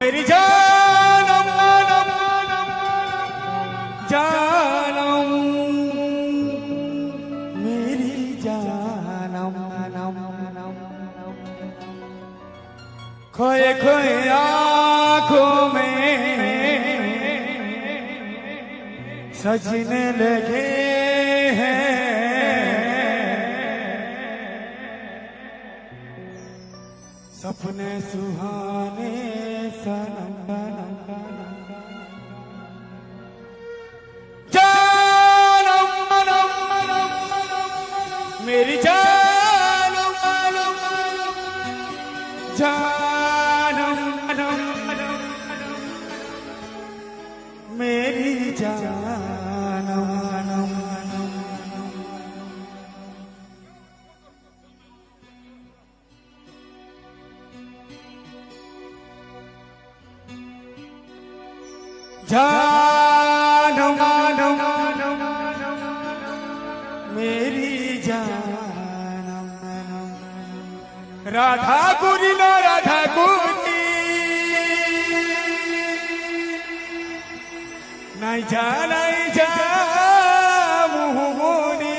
मेरी जानम जानम मेरी जानम खोए खोए आँखों में सजने लगे हैं सपने सुहाने सनम जानम मेरी जानम जानम मेरी जानम जानम मेरी जानम राधा गुरी लो राधा गुरी नहीं जा मुहमुनी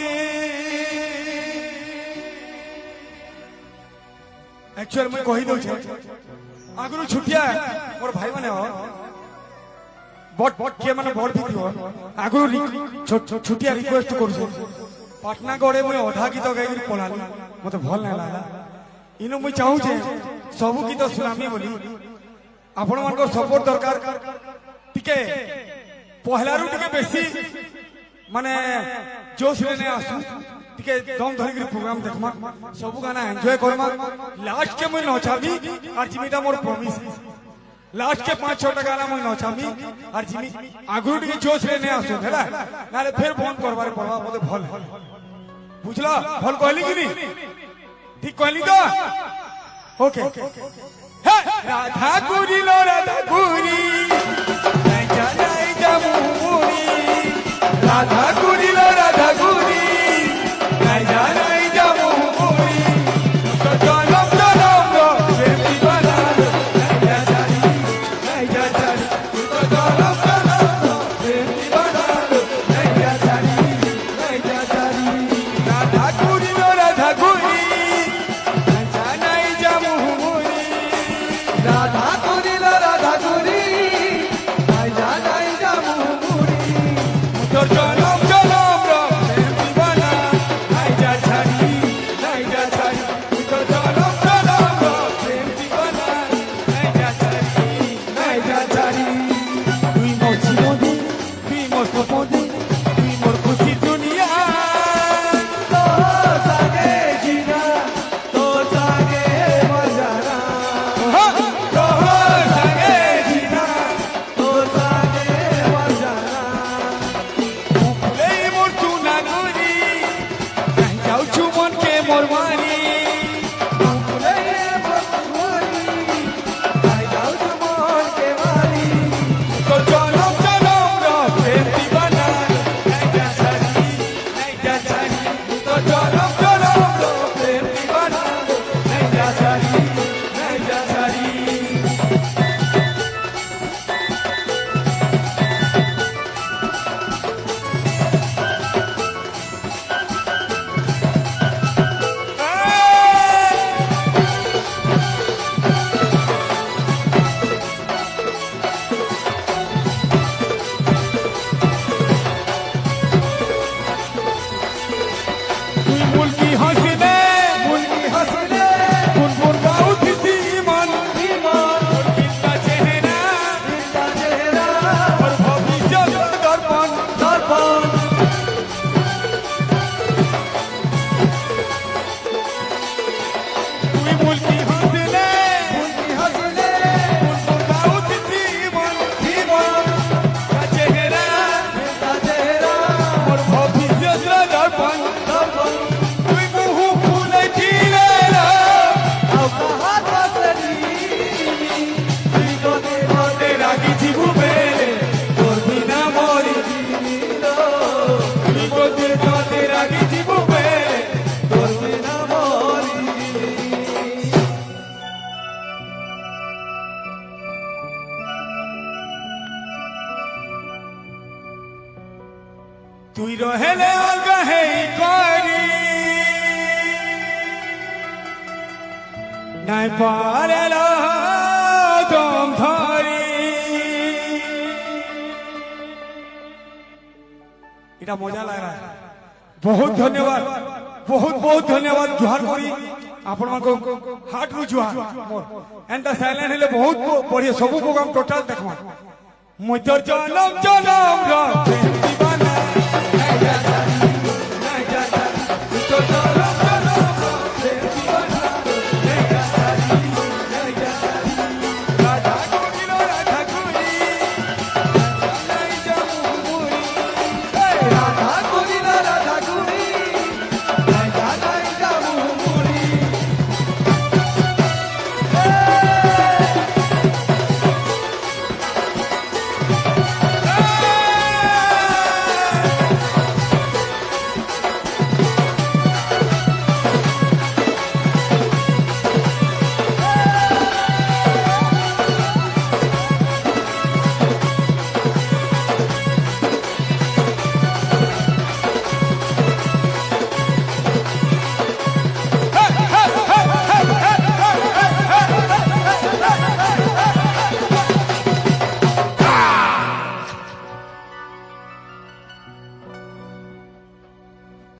एक्चुअल मैं कही दो आगु छुटिया मोर भाई मैंने बट किए माने बड़ भी थियो आगु छुटिया रिक्वेस्ट करछु पटना गड़े मुझे अधा गीत गाई पलाली मत भल ना लगा इनो मुझे चाहू सबू गीत सुनामी बोली आपण मान सपोर्ट दरकार टिके पहलारू टिके बेसी माने जोश रे ने आसू टिके दम धरी प्रोग्राम देखमा सबू गाना एंजॉय करमा लास्ट के मुझे नचाबी और जिमीटा मोर प्रॉमिस लास्ट के 5-6 गाना मुझे नचाबी और जिमी आगु टिके जोश रे ने आसू हैला नाले फिर बंद करबार पड़वा मते भल बुझला भल कहली कि नहीं ठीक कहली तो ओके राधा गुरी लो राधा गुरी नहीं जा मुहमुनी राधा गुरी लो राधा गुरी नहीं जा मुहमुनी तो जनम जनम रो बेटी बना लो नहीं जा जानी तो जनम जनम रो बेटी बना लो नहीं जा जानी राधा गुरी लो राधा गुरी नहीं जा मुहमुनी राधा गुरी लो তুই রহেলে অলগা হেই করি নাই পারে দম ধরি এটা মজা লাগলা বহুত ধন্যবাদ বহুত বহুত ধন্যবাদ জুহার করি আপনার হাট রু জুহার এন্টা সাইলেন্ট হলে বহুত বড়িয়া সবু প্রোগ্রাম টোটাল দেখবা মই তোর জনম জনম রা